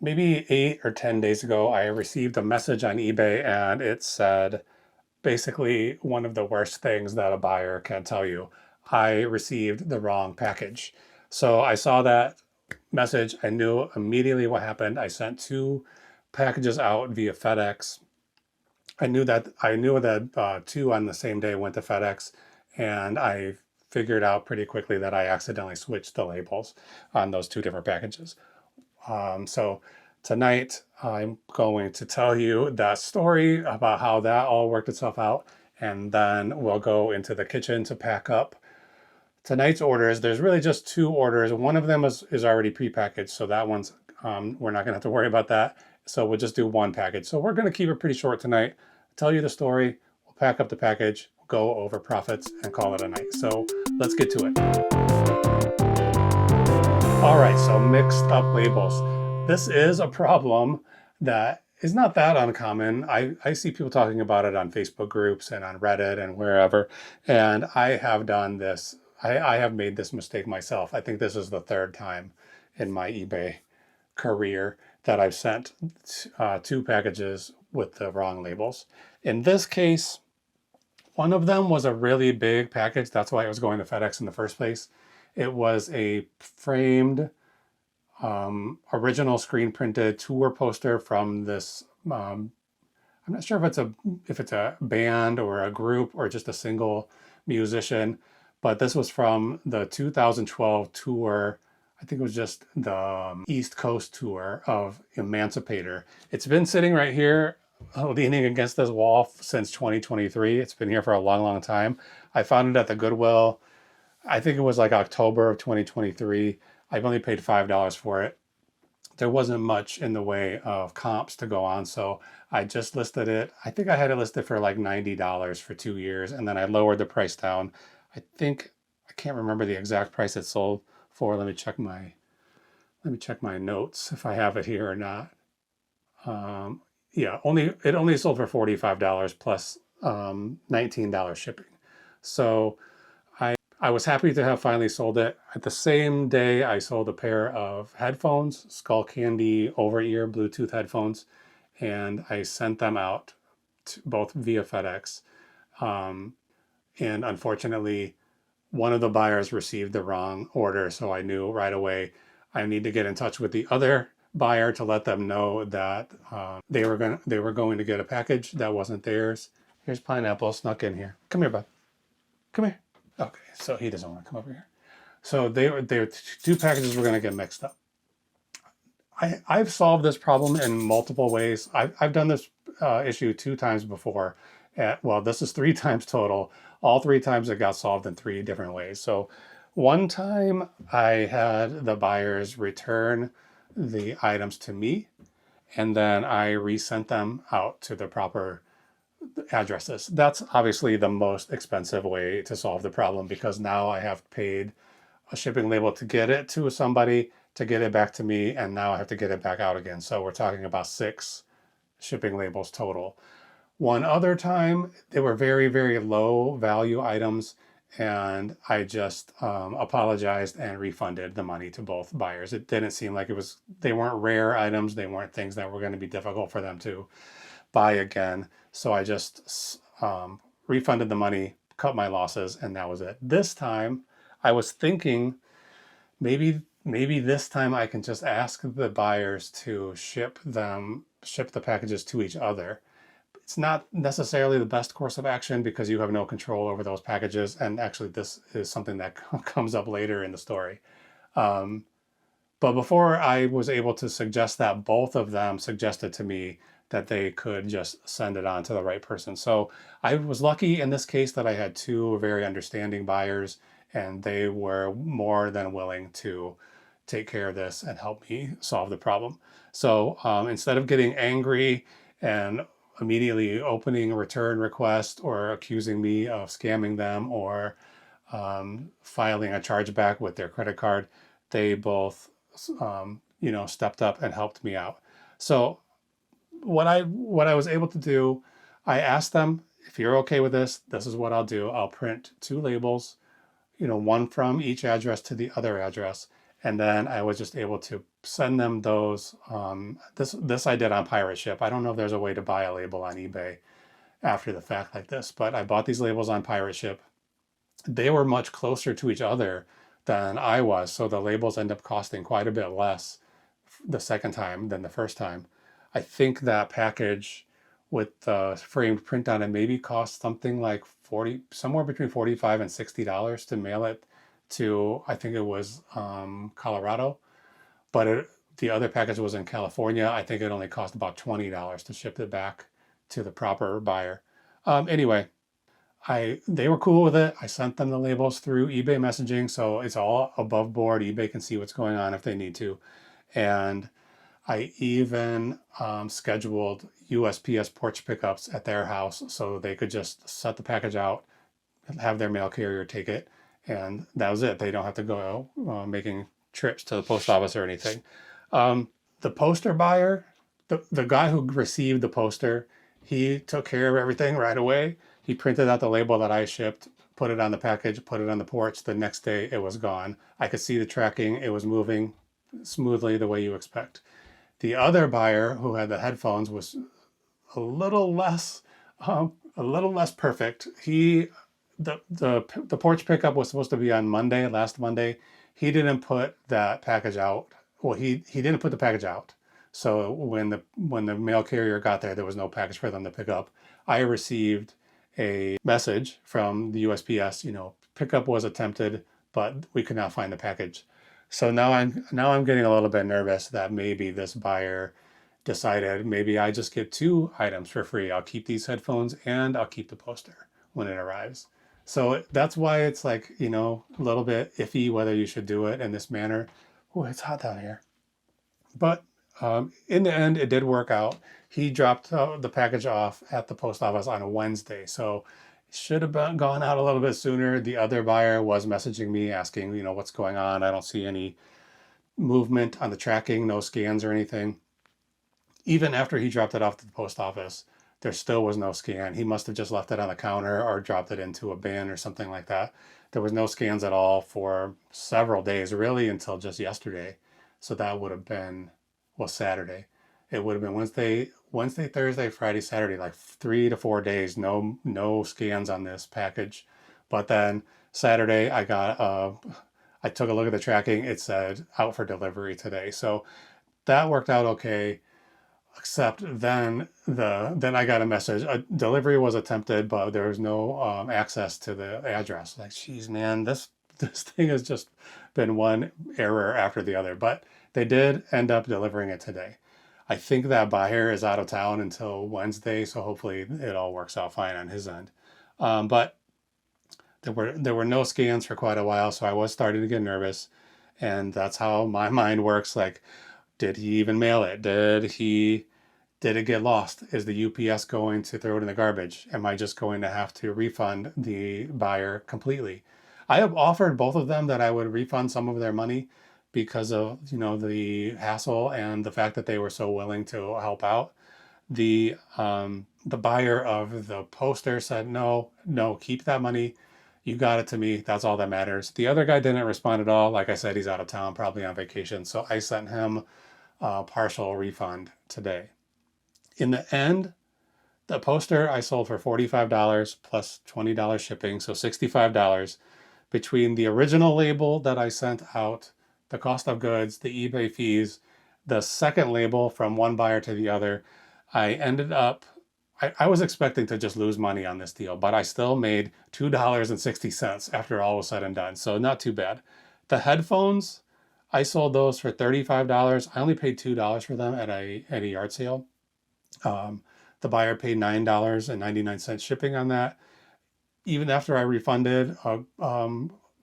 maybe 8 or 10 days ago, I received a message on eBay and it said basically one of the worst things that a buyer can tell you. I received the wrong package. So I saw that message. I knew immediately what happened. I sent two packages out via FedEx. I knew that two on the same day went to FedEx, and I figured out pretty quickly that I accidentally switched the labels on those two different packages. So tonight I'm going to tell you that story about how that all worked itself out, and then we'll go into the kitchen to pack up tonight's orders. There's really just two orders. One of them is already prepackaged, so that one's we're not gonna have to worry about that. So we'll just do one package. So we're gonna keep it pretty short tonight. Tell you the story, we'll pack up the package, go over profits, and call it a night. So let's get to it. All right, so mixed up labels. This is a problem that is not that uncommon. I see people talking about it on Facebook groups and on Reddit and wherever, and I have done this. I have made this mistake myself. I think this is the third time in my eBay career that I've sent two packages with the wrong labels. In this case, one of them was a really big package. That's why it was going to FedEx in the first place. It was a framed, original screen printed tour poster from this. I'm not sure if it's a band or a group or just a single musician, but this was from the 2012 tour. I think it was just the East Coast tour of Emancipator. It's been sitting right here, leaning against this wall since 2023. It's been here for a long, long time. I found it at the Goodwill. I think it was like October of 2023. I've only paid $5 for it. There wasn't much in the way of comps to go on, so I just listed it. I think I had it listed for like $90 for 2 years, and then I lowered the price down. I can't remember the exact price it sold for. Let me check my notes if I have it here or not. Yeah, it only sold for $45 plus $19 shipping. So I was happy to have finally sold it. At the same day, I sold a pair of headphones, Skull Candy over-ear Bluetooth headphones, and I sent them out both via FedEx. And unfortunately, one of the buyers received the wrong order, so I knew right away I need to get in touch with the other buyer to let them know that they were going to get a package that wasn't theirs. Here's Pineapple snuck in here. Come here, bud. Come here. Okay, so he doesn't want to come over here. So they two packages were going to get mixed up. I've solved this problem in multiple ways. I've done this issue 2 times before. Well, this is 3 times total. All 3 times it got solved in 3 different ways. So one time I had the buyers return the items to me, and then I resent them out to the proper addresses. That's obviously the most expensive way to solve the problem, because now I have paid a shipping label to get it to somebody, to get it back to me, and now I have to get it back out again. So we're talking about 6 shipping labels total. One other time, they were very, very low value items, and I just apologized and refunded the money to both buyers. It didn't seem like they weren't rare items. They weren't things that were going to be difficult for them to buy again. So I just refunded the money, cut my losses, and that was it. This time, I was thinking maybe this time I can just ask the buyers to ship the packages to each other. It's not necessarily the best course of action because you have no control over those packages. And actually, this is something that comes up later in the story. But before I was able to suggest that, both of them suggested to me that they could just send it on to the right person. So I was lucky in this case that I had 2 very understanding buyers, and they were more than willing to take care of this and help me solve the problem. So instead of getting angry and immediately opening a return request or accusing me of scamming them or filing a chargeback with their credit card, they both stepped up and helped me out. So what I was able to do, I asked them, if you're okay with this, this is what I'll do. I'll print 2 labels, one from each address to the other address, And then I was just able to send them those. This I did on Pirate Ship. I don't know if there's a way to buy a label on eBay after the fact like this, but I bought these labels on Pirate Ship. They were much closer to each other than I was, so the labels end up costing quite a bit less the second time than the first time. I think that package with the framed print on it maybe cost something like 40, somewhere between 45 and $60 to mail it to, I think it was Colorado, but the other package was in California. I think it only cost about $20 to ship it back to the proper buyer. Anyway, they were cool with it. I sent them the labels through eBay messaging, so it's all above board. eBay can see what's going on if they need to. And I even scheduled USPS porch pickups at their house so they could just set the package out, have their mail carrier take it, and that was it. They don't have to go making trips to the post office or anything. The poster buyer, the guy who received the poster, he took care of everything right away. He printed out the label that I shipped, put it on the package, put it on the porch. The next day it was gone. I could see the tracking. It was moving smoothly the way you expect. The other buyer who had the headphones was a little less perfect. The porch pickup was supposed to be on Monday, last Monday. He didn't put that package out. Well, he didn't put the package out. So when the mail carrier got there, there was no package for them to pick up. I received a message from the USPS, pickup was attempted, but we could not find the package. So now I'm getting a little bit nervous that maybe this buyer decided maybe I just get 2 items for free. I'll keep these headphones and I'll keep the poster when it arrives. So that's why it's like, a little bit iffy whether you should do it in this manner. Oh, it's hot down here. But in the end, it did work out. He dropped the package off at the post office on a Wednesday. So it should have gone out a little bit sooner. The other buyer was messaging me asking, what's going on? I don't see any movement on the tracking, no scans or anything. Even after he dropped it off to the post office, there still was no scan. He must have just left it on the counter or dropped it into a bin or something like that. There was no scans at all for several days, really until just yesterday. So that would have been, Saturday. It would have been Wednesday, Thursday, Friday, Saturday, like 3 to 4 days, no scans on this package. But then Saturday, I took a look at the tracking. It said out for delivery today. So that worked out okay. Except then I got a message. A delivery was attempted, but there was no access to the address. Like, geez, man, this thing has just been one error after the other. But they did end up delivering it today. I think that buyer is out of town until Wednesday, so hopefully it all works out fine on his end. But there were no scans for quite a while, so I was starting to get nervous, and that's how my mind works. Like, did he even mail it? Did it get lost? Is the UPS going to throw it in the garbage? Am I just going to have to refund the buyer completely? I have offered both of them that I would refund some of their money because of, the hassle and the fact that they were so willing to help out. The buyer of the poster said, no, keep that money. You got it to me. That's all that matters. The other guy didn't respond at all. Like I said, he's out of town, probably on vacation. So I sent him a partial refund today. In the end, the poster I sold for $45 plus $20 shipping, so $65 between the original label that I sent out, the cost of goods, the eBay fees, the second label from one buyer to the other. I ended up, I was expecting to just lose money on this deal, but I still made $2.60 after all was said and done. So not too bad. The headphones, I sold those for $35. I only paid $2 for them at a yard sale. The buyer paid $9.99 shipping on that. Even after I refunded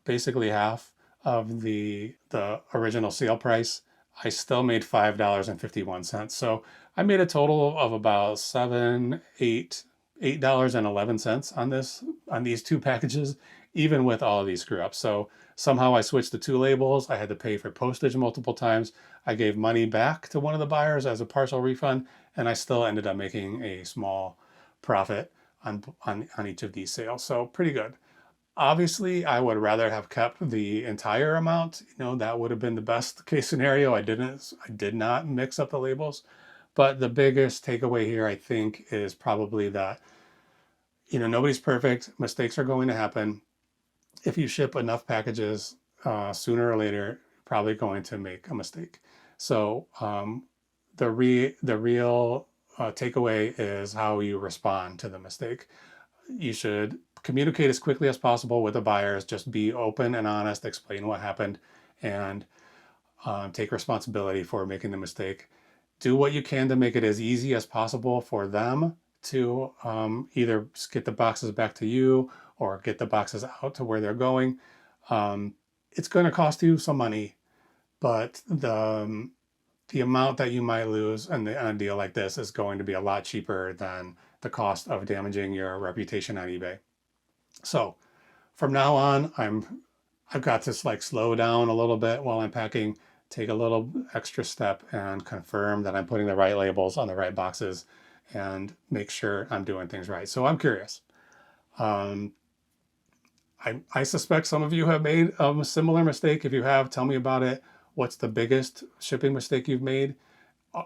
basically half of the original sale price, I still made $5.51. So I made a total of about $8.11 on these 2 packages, even with all of these screw ups. So somehow I switched the 2 labels. I had to pay for postage multiple times. I gave money back to one of the buyers as a partial refund, and I still ended up making a small profit on each of these sales. So pretty good. Obviously, I would rather have kept the entire amount. You know, that would have been the best case scenario. I did not mix up the labels. But the biggest takeaway here, I think, is probably that, you know, nobody's perfect. Mistakes are going to happen. If you ship enough packages, sooner or later, you're probably going to make a mistake. So the real takeaway is how you respond to the mistake. You should communicate as quickly as possible with the buyers. Just be open and honest, explain what happened, and take responsibility for making the mistake. Do what you can to make it as easy as possible for them to either get the boxes back to you or get the boxes out to where they're going. It's going to cost you some money, but the amount that you might lose on a deal like this is going to be a lot cheaper than the cost of damaging your reputation on eBay. So from now on, I've got to like slow down a little bit while I'm packing, take a little extra step and confirm that I'm putting the right labels on the right boxes and make sure I'm doing things right. So I'm curious. I suspect some of you have made a similar mistake. If you have, tell me about it. What's the biggest shipping mistake you've made?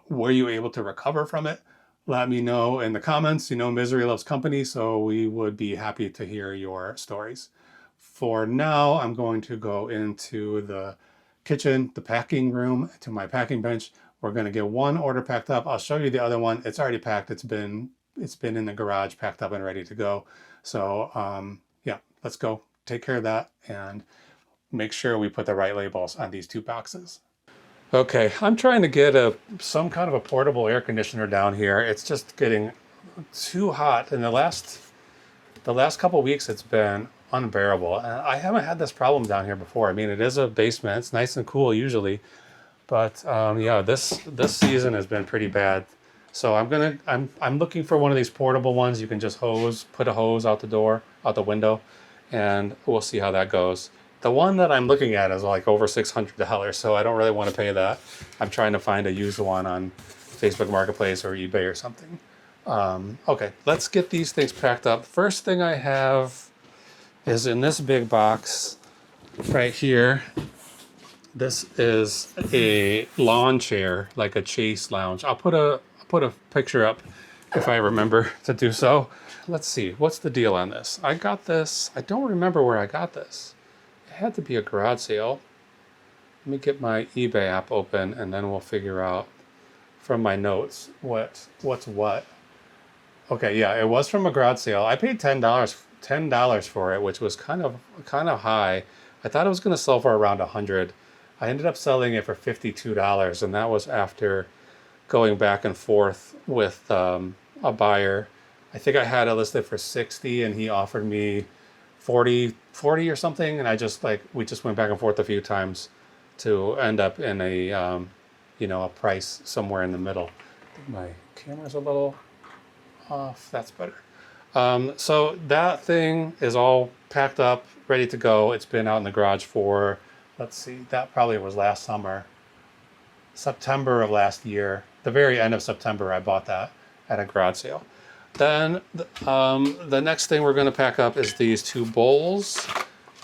Were you able to recover from it? Let me know in the comments. You know, misery loves company, so we would be happy to hear your stories. For now, I'm going to go into the kitchen, the packing room, to my packing bench. We're going to get one order packed up. I'll show you the other one. It's already packed. It's been in the garage, packed up and ready to go. So yeah, let's go take care of that and make sure we put the right labels on these two boxes. Okay, I'm trying to get some kind of a portable air conditioner down here. It's just getting too hot. In the last couple of weeks, it's been unbearable. And I haven't had this problem down here before. I mean, it is a basement. It's nice and cool usually, but yeah, this season has been pretty bad. So I'm looking for one of these portable ones. You can just put a hose out the window, and we'll see how that goes. The one that I'm looking at is like over $600, so I don't really want to pay that. I'm trying to find a used one on Facebook Marketplace or eBay or something. Okay, let's get these things packed up. First thing I have is in this big box right here. This is a lawn chair, like a Chase lounge. I'll put a picture up if I remember to do so. Let's see, what's the deal on this? I got this, I don't remember where I got this. It had to be a garage sale. Let me get my eBay app open and then we'll figure out from my notes what's what. Okay, yeah, it was from a garage sale. I paid $10 for it, which was kind of high. I thought it was going to sell for around $100. I ended up selling it for $52, and that was after going back and forth with a buyer. I think I had it listed for $60 and he offered me $40 or something, and we just went back and forth a few times to end up in a a price somewhere in the middle. My camera's a little off. That's better. So that thing is all packed up, ready to go. It's been out in the garage for, let's see, that probably was last summer, September of last year. The very end of September, I bought that at a garage sale. Then the next thing we're going to pack up is these two bowls.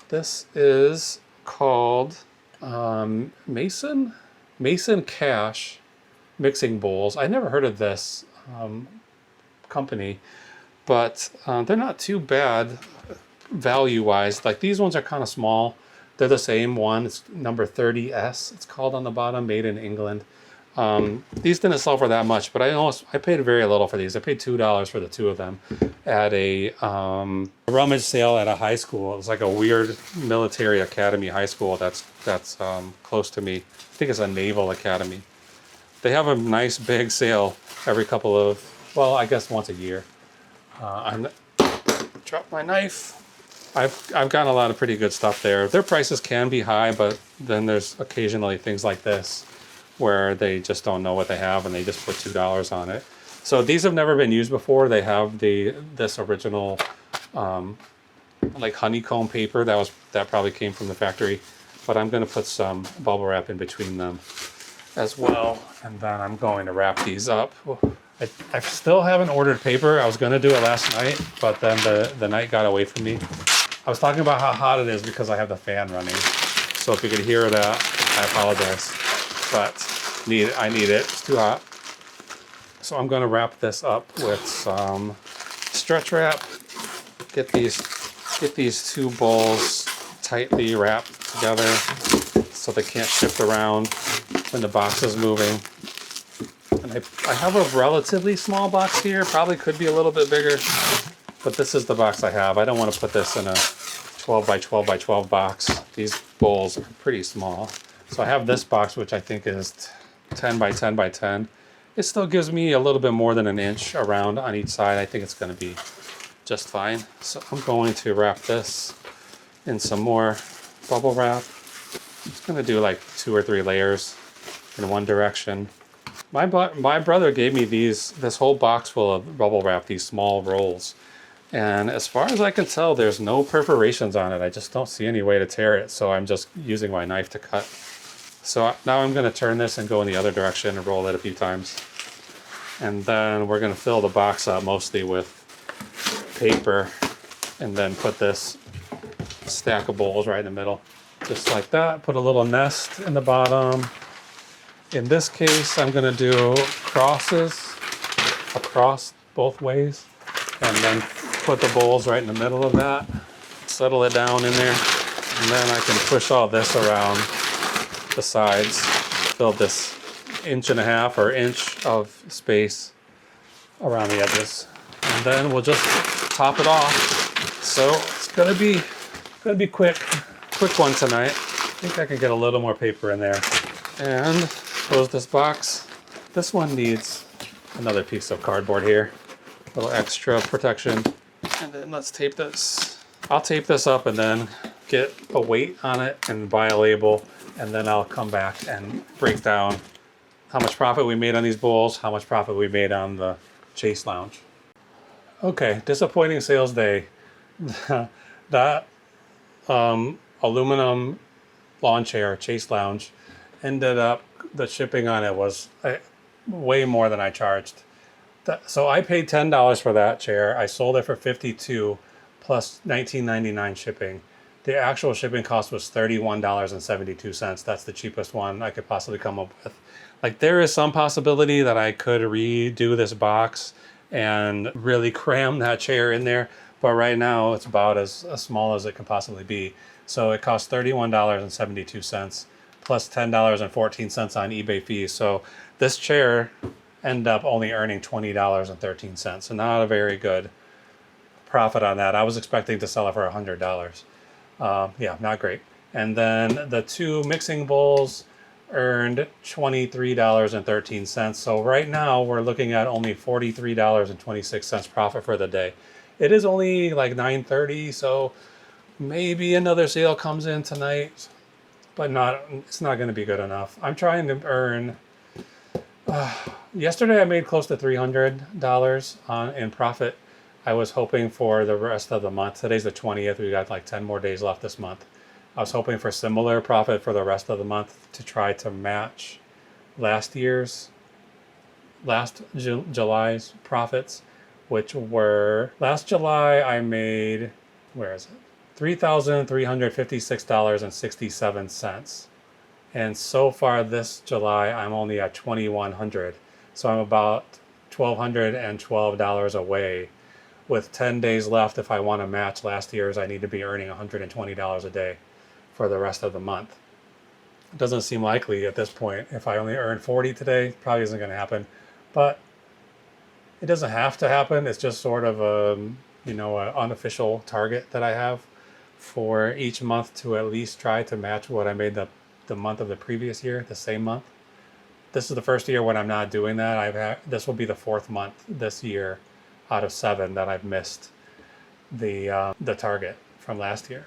This is called Mason Cash mixing bowls. I never heard of this company, but they're not too bad value-wise. Like, these ones are kind of small. They're the same one. It's number 30S. It's called on the bottom, made in England. These didn't sell for that much, but I paid very little for these. I paid $2 for the two of them at a rummage sale at a high school. It was like a weird military academy high school that's close to me. I think it's a naval academy. They have a nice big sale every couple of, well, I guess once a year. I dropped my knife. I've gotten a lot of pretty good stuff there. Their prices can be high, but then there's occasionally things like this where they just don't know what they have and they just put $2 on it. So these have never been used before. They have this original like honeycomb paper that probably came from the factory, but I'm going to put some bubble wrap in between them as well, and then I'm going to wrap these up. I still haven't ordered paper. I was going to do it last night, but then the night got away from me. I was talking about how hot it is because I have the fan running. So if you can hear that, I apologize. But I need it. It's too hot. So I'm going to wrap this up with some stretch wrap. Get these two bowls tightly wrapped together so they can't shift around when the box is moving. And I have a relatively small box here. Probably could be a little bit bigger, but this is the box I have. I don't want to put this in a 12 by 12 by 12 box. These bowls are pretty small. So I have this box, which I think is 10 by 10 by 10. It still gives me a little bit more than an inch around on each side. I think it's going to be just fine. So I'm going to wrap this in some more bubble wrap. I'm just going to do like 2 or 3 layers in one direction. My brother gave me this whole box full of bubble wrap, these small rolls. And as far as I can tell, there's no perforations on it. I just don't see any way to tear it. So I'm just using my knife to cut. So now I'm going to turn this and go in the other direction and roll it a few times. And then we're going to fill the box up mostly with paper and then put this stack of bowls right in the middle. Just like that. Put a little nest in the bottom. In this case, I'm going to do crosses across both ways and then put the bowls right in the middle of that. Settle it down in there. And then I can push all this around the sides. Fill this 1.5 or inch of space around the edges. And then we'll just top it off. So it's gonna be quick one tonight. I think I can get a little more paper in there. And close this box. This one needs another piece of cardboard here. A little extra protection. And then let's tape this. I'll tape this up and then get a weight on it and buy a label. And then I'll come back and break down how much profit we made on these bowls, how much profit we made on the Chase Lounge. Okay, disappointing sales day. That aluminum lawn chair, Chase Lounge, ended up, the shipping on it was way more than I charged. So I paid $10 for that chair. I sold it for $52 plus $19.99 shipping. The actual shipping cost was $31.72. That's the cheapest one I could possibly come up with. Like, there is some possibility that I could redo this box and really cram that chair in there. But right now it's about as small as it can possibly be. So it cost $31.72 plus $10.14 on eBay fees. So this chair ended up only earning $20.13. So not a very good profit on that. I was expecting to sell it for $100. Yeah, not great. And then the 2 mixing bowls earned $23.13. So right now we're looking at only $43.26 profit for the day. It is only like 9:30, so maybe another sale comes in tonight, but it's not going to be good enough. I'm trying to earn, yesterday I made close to $300 in profit. I was hoping for the rest of the month. Today's the 20th. We got like 10 more days left this month. I was hoping for similar profit for the rest of the month to try to match last July's profits, which were, last July I made, where is it? $3,356.67. And so far this July, I'm only at $2,100. So I'm about $1,212 away. With 10 days left, if I want to match last year's, I need to be earning $120 a day for the rest of the month. It doesn't seem likely at this point. If I only earn 40 today, probably isn't going to happen. But it doesn't have to happen. It's just sort of an unofficial target that I have for each month to at least try to match what I made the month of the previous year, the same month. This is the first year when I'm not doing that. This will be the 4th month this year out of 7 that I've missed the target from last year.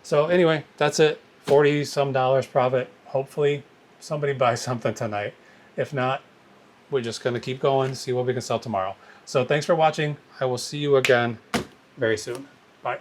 So anyway, that's it. $40 some profit. Hopefully somebody buys something tonight. If not, we're just going to keep going, see what we can sell tomorrow. So thanks for watching. I will see you again very soon. Bye.